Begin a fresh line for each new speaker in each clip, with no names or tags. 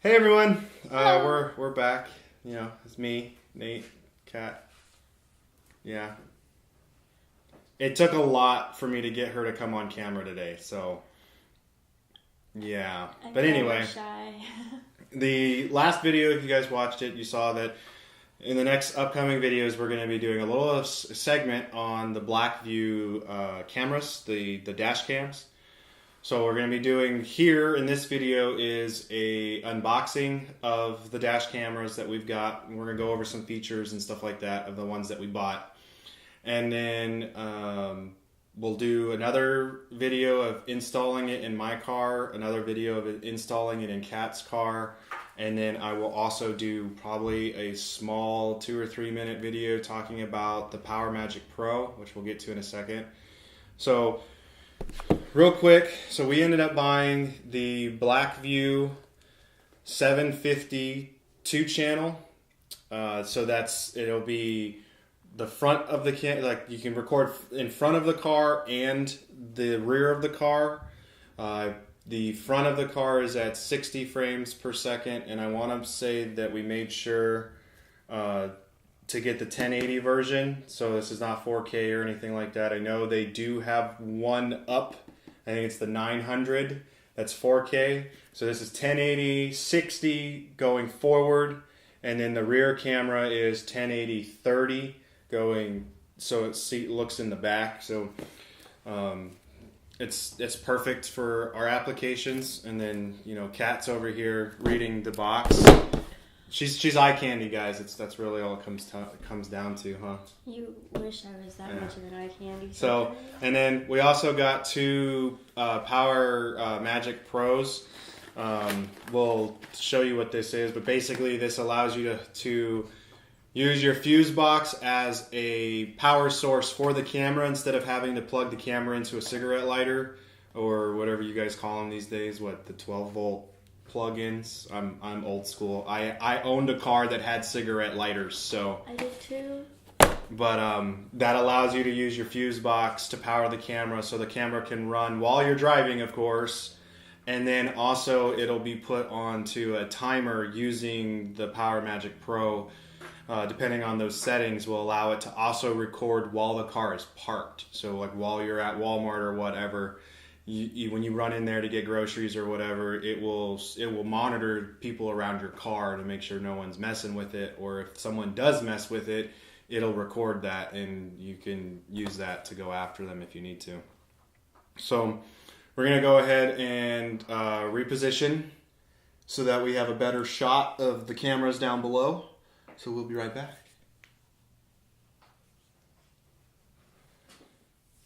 Hey everyone,
Hello.
we're back. You know, it's me, Nate, Kat. Yeah, it took a lot for me to get her to come on camera today. So yeah,
I'm
but
very
anyway,
shy.
the last video, if you guys watched it, you saw that in the next upcoming videos, we're going to be doing a little segment on the Blackview cameras, the dash cams. So what we're going to be doing here in this video is a unboxing of the dash cameras that we've got. We're going to go over some features and stuff like that of the ones that we bought. And then we'll do another video of installing it in my car, another video of installing it in Kat's car, and then I will also do probably a small 2 or 3 minute video talking about the PowerMagic Pro, which we'll get to in a second. So real quick, so we ended up buying the Blackview 750 2-channel. So it'll be the front of the like you can record in front of the car and the rear of the car. The front of the car is at 60 frames per second, and I want to say that we made sure to get the 1080 version, so this is not 4K or anything like that. I know they do have one up. I think it's the 900. That's 4K. So this is 1080, 60 going forward, and then the rear camera is 1080, 30 going. So it looks in the back. So it's perfect for our applications. And then Kat's over here reading the box. She's eye candy, guys. That's really all it comes down to, huh?
You wish I was that much of an eye candy.
So, and then we also got two PowerMagic Pros. We'll show you what this is, but basically this allows you to use your fuse box as a power source for the camera instead of having to plug the camera into a cigarette lighter or whatever you guys call them these days. What, the 12-volt plug-ins? I'm old school. I owned a car that had cigarette lighters, so
I did too.
but that allows you to use your fuse box to power the camera, so the camera can run while you're driving, of course, and then also it'll be put onto a timer using the PowerMagic Pro. Depending on those settings, will allow it to also record while the car is parked. So like while you're at Walmart or whatever, when you run in there to get groceries or whatever, it will monitor people around your car to make sure no one's messing with it, or if someone does mess with it, it'll record that and you can use that to go after them if you need to. So we're going to go ahead and reposition so that we have a better shot of the cameras down below. So we'll be right back.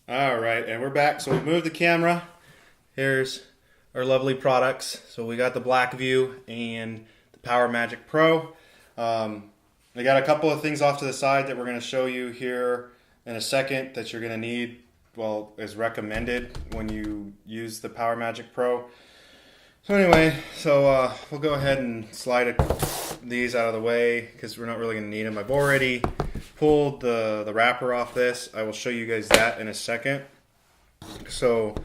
All right, and we're back. So we moved the camera. Here's our lovely products. So we got the Blackview and the PowerMagic Pro. I got a couple of things off to the side that we're going to show you here in a second that you're going to need, well, as recommended when you use the PowerMagic Pro. So anyway, we'll go ahead and slide these out of the way because we're not really going to need them. I've already pulled the wrapper off this. I will show you guys that in a second. So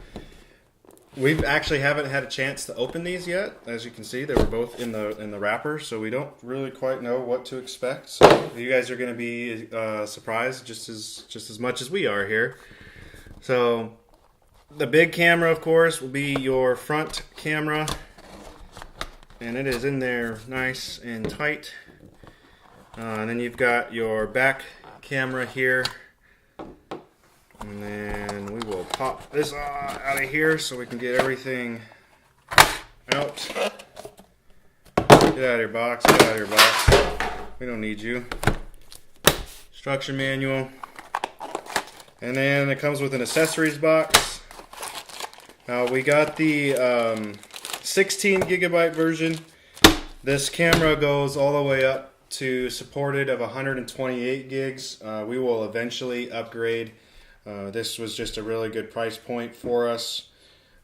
we actually haven't had a chance to open these yet. As you can see, they were both in the wrapper, so we don't really quite know what to expect. So you guys are going to be surprised just as much as we are here. So the big camera, of course, will be your front camera, and it is in there nice and tight. And then you've got your back camera here, and then we will pop this out of here so we can get everything out. Get out of your box, get out of your box. We don't need you. Instruction manual. And then it comes with an accessories box. Now we got the 16 gigabyte version. This camera goes all the way up to supported of 128 gigs. We will eventually upgrade. This was just a really good price point for us.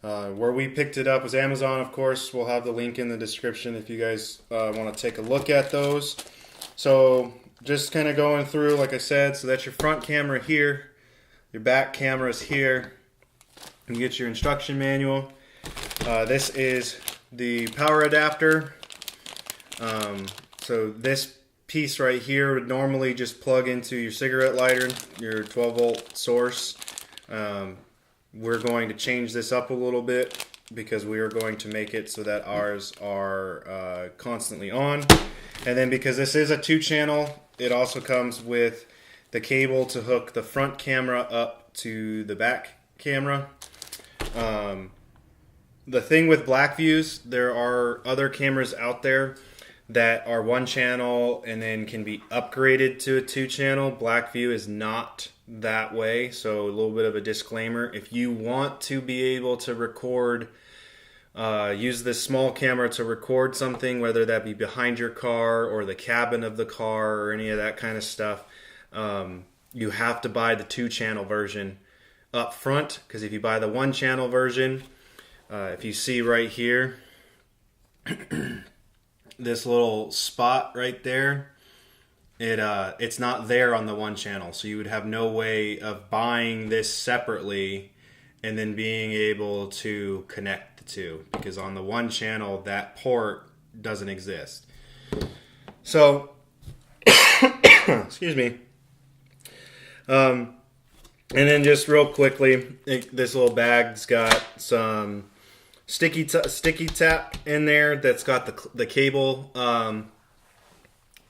Where we picked it up was Amazon, of course. We'll have the link in the description if you guys want to take a look at those. So just kind of going through, like I said, so that's your front camera here. Your back camera is here. You get your instruction manual. This is the power adapter. So this piece right here would normally just plug into your cigarette lighter, your 12 volt source. We're going to change this up a little bit because we are going to make it so that ours are constantly on. And then because this is a 2-channel, it also comes with the cable to hook the front camera up to the back camera. The thing with Blackviews, there are other cameras out there that are 1-channel and then can be upgraded to a 2-channel. Blackview is not that way, so a little bit of a disclaimer. If you want to be able to record, use this small camera to record something, whether that be behind your car or the cabin of the car or any of that kind of stuff, you have to buy the 2-channel version up front, because if you buy the 1-channel version, if you see right here, this little spot right there, it's not there on the 1-channel, so you would have no way of buying this separately and then being able to connect the two, because on the 1-channel that port doesn't exist. So excuse me. And then just real quickly, this little bag's got some sticky tap in there that's got the cable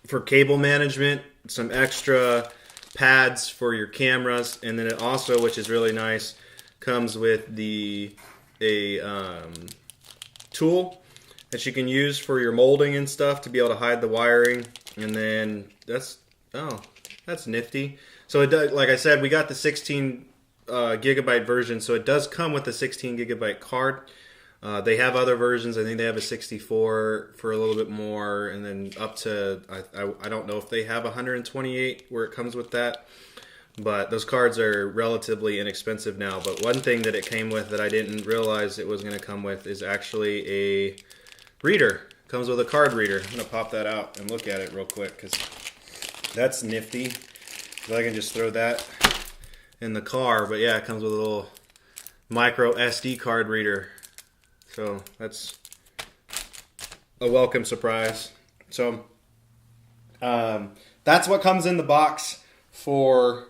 for cable management, some extra pads for your cameras, and then it also, which is really nice, comes with a tool that you can use for your molding and stuff to be able to hide the wiring. And then that's nifty. So it does, like I said, we got the 16 gigabyte version, so it does come with a 16 gigabyte card. They have other versions. I think they have a 64 for a little bit more, and then up to, I don't know if they have 128 where it comes with that. But those cards are relatively inexpensive now. But one thing that it came with that I didn't realize it was going to come with is actually a reader. It comes with a card reader. I'm going to pop that out and look at it real quick, because that's nifty. So I can just throw that in the car. But yeah, it comes with a little micro SD card reader. So that's a welcome surprise. So that's what comes in the box for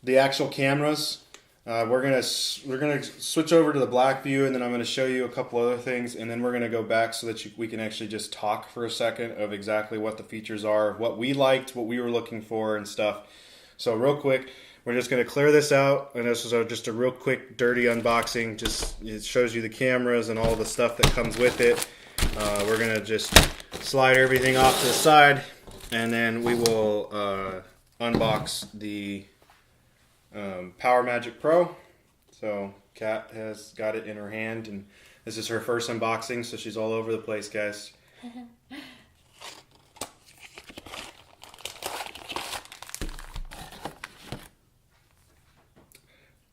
the actual cameras. We're gonna switch over to the Blackview, and then I'm gonna show you a couple other things, and then we're gonna go back so that we can actually just talk for a second of exactly what the features are, what we liked, what we were looking for, and stuff. So real quick, we're just gonna clear this out, and this is just a real quick, dirty unboxing. Just it shows you the cameras and all the stuff that comes with it. We're gonna just slide everything off to the side, and then we will unbox the PowerMagic Pro. So Kat has got it in her hand, and this is her first unboxing, so she's all over the place, guys.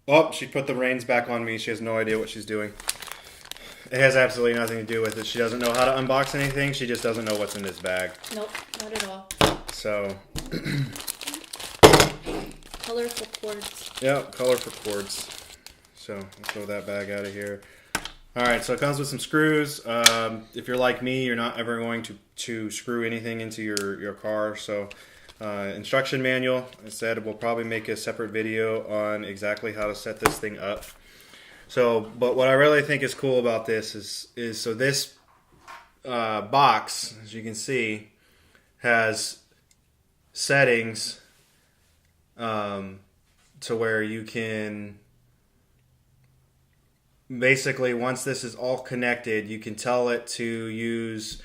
Oh, she put the reins back on me. She has no idea what she's doing. It has absolutely nothing to do with it. She doesn't know how to unbox anything. She just doesn't know what's in this bag.
Nope, not at all.
So
Colorful cords.
yeah, colorful cords. So let's throw that bag out of here. All right, so it comes with some screws. If you're like me, you're not ever going to screw anything into your car. So instruction manual. I said we'll probably make a separate video on exactly how to set this thing up. So, but what I really think is cool about this is so this box, as you can see, has settings to where you can basically, once this is all connected, you can tell it to use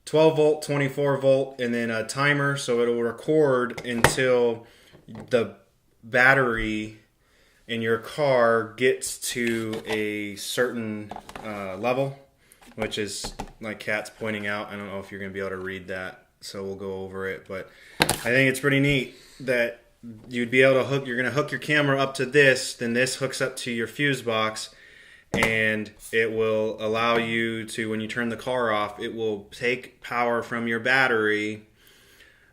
12 volt, 24 volt, and then a timer, so it'll record until the battery in your car gets to a certain level, which is like Kat's pointing out. I don't know if you're going to be able to read that, so we'll go over it. But I think it's pretty neat that you'd be able to you're going to hook your camera up to this, then this hooks up to your fuse box, and it will allow you to, when you turn the car off, it will take power from your battery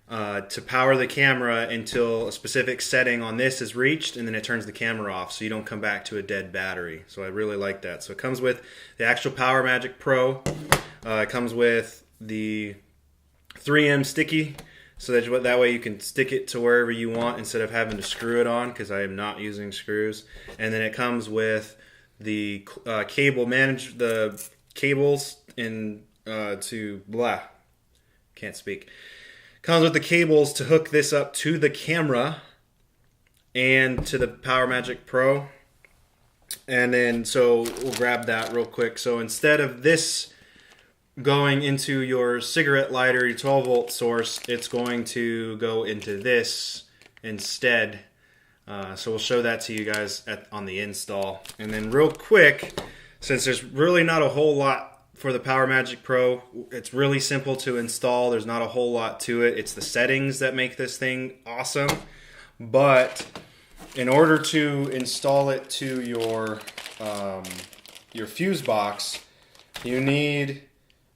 to power the camera until a specific setting on this is reached, and then it turns the camera off, so you don't come back to a dead battery. So I really like that. So it comes with the actual PowerMagic Pro. It comes with the 3M sticky, so that way you can stick it to wherever you want instead of having to screw it on, because I am not using screws. And then it comes with the the cables in to blah, can't speak. Comes with the cables to hook this up to the camera and to the PowerMagic Pro. And then, so we'll grab that real quick. So instead of this going into your cigarette lighter, your 12 volt source, it's going to go into this instead. So we'll show that to you guys on the install. And then real quick, since there's really not a whole lot for the PowerMagic Pro, it's really simple to install. There's not a whole lot to it. It's the settings that make this thing awesome. But in order to install it to your fuse box, you need,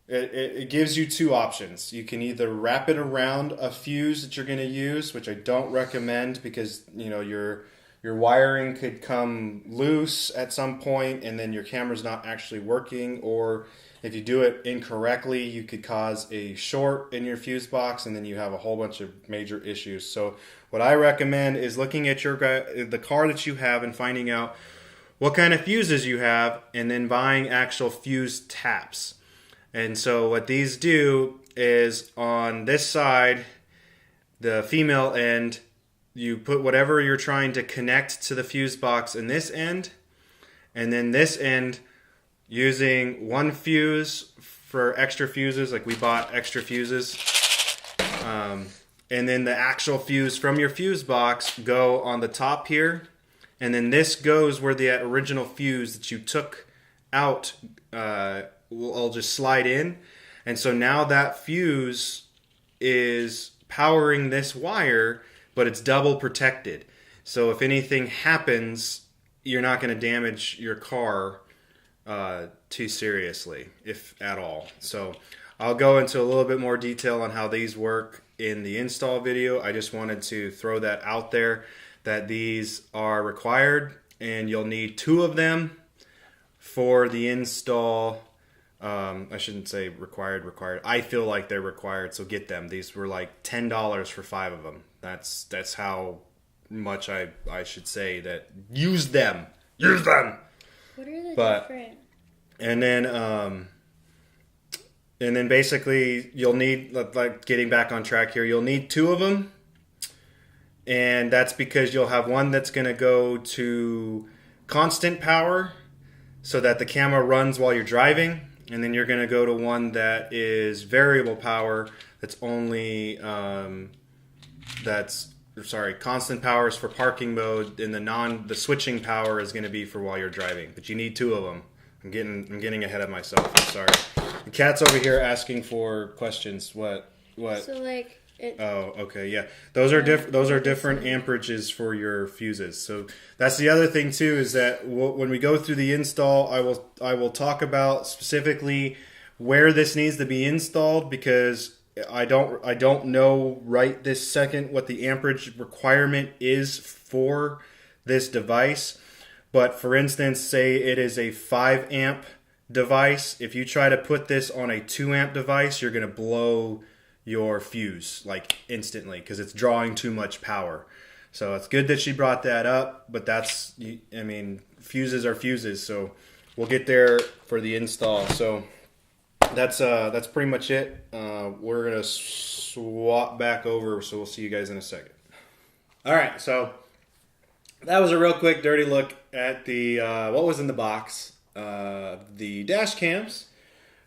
it gives you two options. You can either wrap it around a fuse that you're going to use, which I don't recommend because your wiring could come loose at some point and then your camera's not actually working, or if you do it incorrectly, you could cause a short in your fuse box and then you have a whole bunch of major issues. So what I recommend is looking at the car that you have and finding out what kind of fuses you have, and then buying actual fuse taps. And so what these do is, on this side, the female end, you put whatever you're trying to connect to the fuse box in this end, and then this end, using one fuse for extra fuses, like we bought extra fuses, and then the actual fuse from your fuse box go on the top here, and then this goes where the original fuse that you took out will just slide in. And so now that fuse is powering this wire, but it's double protected. So if anything happens, you're not going to damage your car too seriously, if at all. So I'll go into a little bit more detail on how these work in the install video. I just wanted to throw that out there, that these are required, and you'll need two of them for the install. I shouldn't say required. I feel like they're required, so get them. These were like $10 for 5 of them. That's how much I should say that. Use them. Use them.
What are the different?
And then basically you'll need, like getting back on track here, you'll need 2 of them. And that's because you'll have one that's going to go to constant power so that the camera runs while you're driving. And then you're going to go to one that is variable power, that's only, constant power is for parking mode, and the switching power is going to be for while you're driving. But you need 2 of them. I'm getting ahead of myself. I'm sorry. The cat's over here asking for questions. What?
So like
Oh, okay, yeah. Those are different amperages for your fuses. So that's the other thing too, is that when we go through the install, I will talk about specifically where this needs to be installed, because I don't know right this second what the amperage requirement is for this device. But for instance, say it is a 5 amp device. If you try to put this on a 2 amp device, you're going to blow your fuse like instantly, because it's drawing too much power. So it's good that she brought that up, but fuses are fuses. So we'll get there for the install. So that's pretty much it. We're gonna swap back over, so we'll see you guys in a second. All right, so that was a real quick dirty look at the what was in the box, the dash cams.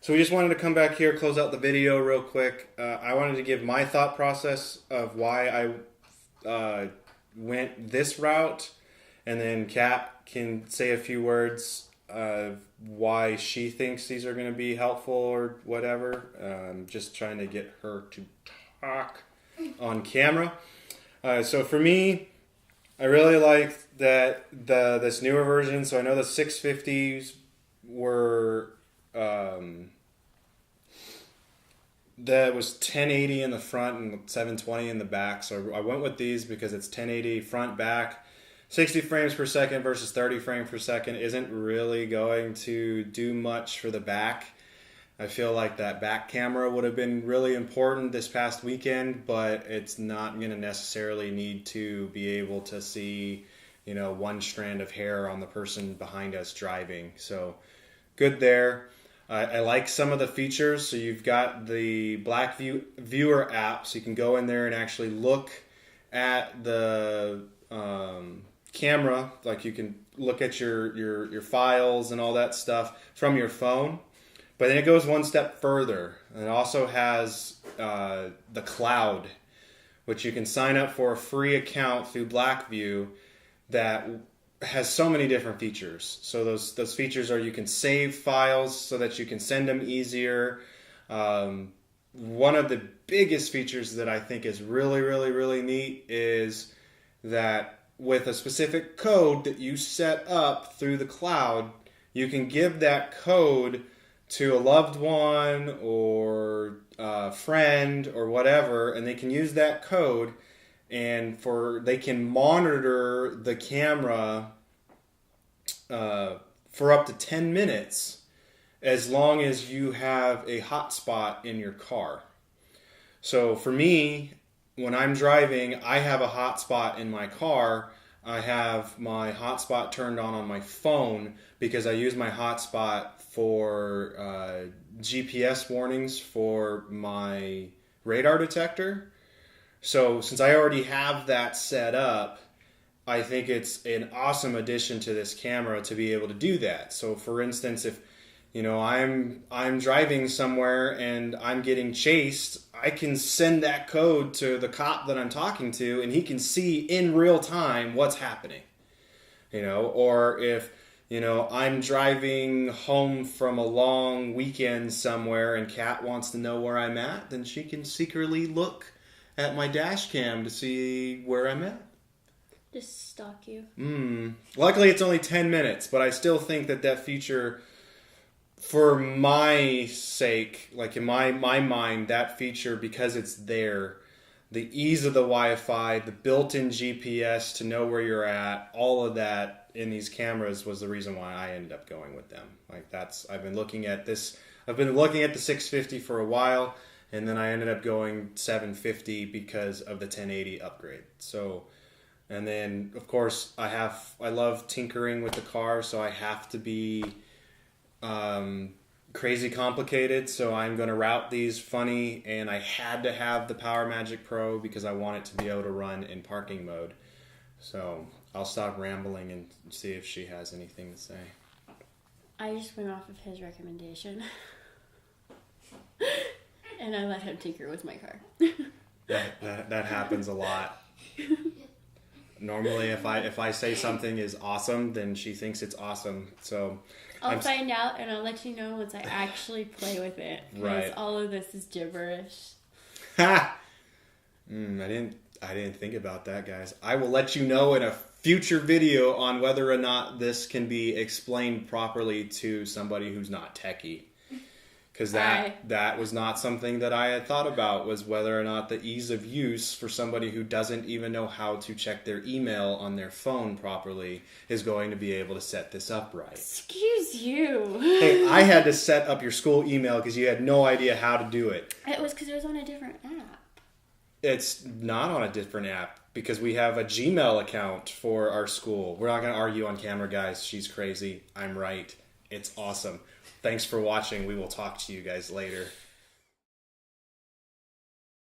So we just wanted to come back here, close out the video real quick. I wanted to give my thought process of why I went this route, and then Kat can say a few words of why she thinks these are going to be helpful or whatever. Just trying to get her to talk on camera. So for me, I really like that this newer version. So I know the 650s were that was 1080 in the front and 720 in the back. So I went with these because it's 1080 front, back. 60 frames per second versus 30 frames per second isn't really going to do much for the back. I feel like that back camera would have been really important this past weekend, but it's not going to necessarily need to be able to see, one strand of hair on the person behind us driving. So good there. I like some of the features. So you've got the Black Viewer app, so you can go in there and actually look at the camera. Like you can look at your files and all that stuff from your phone. But then it goes one step further. It also has the cloud, which you can sign up for a free account through Blackview that has so many different features. So those features are you can save files so that you can send them easier. One of the biggest features that I think is really, really, really neat is that with a specific code that you set up through the cloud, you can give that code to a loved one or a friend or whatever, and they can use that code and they can monitor the camera for up to 10 minutes as long as you have a hotspot in your car. So for me, when I'm driving, I have a hotspot in my car. I have my hotspot turned on my phone because I use my hotspot for GPS warnings for my radar detector. So since I already have that set up, I think it's an awesome addition to this camera to be able to do that. So for instance, if I'm driving somewhere and I'm getting chased, I can send that code to the cop that I'm talking to and he can see in real time what's happening. Or if I'm driving home from a long weekend somewhere and Kat wants to know where I'm at, then she can secretly look at my dash cam to see where I'm at.
Just stalk you.
Luckily, it's only 10 minutes, but I still think that feature, for my sake, like in my mind, that feature, because it's there, the ease of the Wi-Fi, the built-in GPS to know where you're at, all of that in these cameras was the reason why I ended up going with them. I've been looking at the 650 for a while, and then I ended up going 750 because of the 1080 upgrade. So, and then of course I love tinkering with the car, so I have to be crazy complicated. So I'm going to route these funny, and I had to have the PowerMagic Pro because I want it to be able to run in parking mode. So I'll stop rambling and see if she has anything to say.
I just went off of his recommendation. And I let him tinker with my car.
That happens a lot. Normally, if I say something is awesome, then she thinks it's awesome. So
I'll find out, and I'll let you know once I actually play with it. Because all of this is gibberish.
Ha! I didn't think about that, guys. I will let you know in a future video on whether or not this can be explained properly to somebody who's not techie. Because that was not something that I had thought about, was whether or not the ease of use for somebody who doesn't even know how to check their email on their phone properly is going to be able to set this up right.
Excuse you.
Hey, I had to set up your school email because you had no idea how to do it.
It was because it was on a different app.
It's not on a different app because we have a Gmail account for our school. We're not going to argue on camera, guys. She's crazy. I'm right. It's awesome. Thanks for watching. We will talk to you guys later.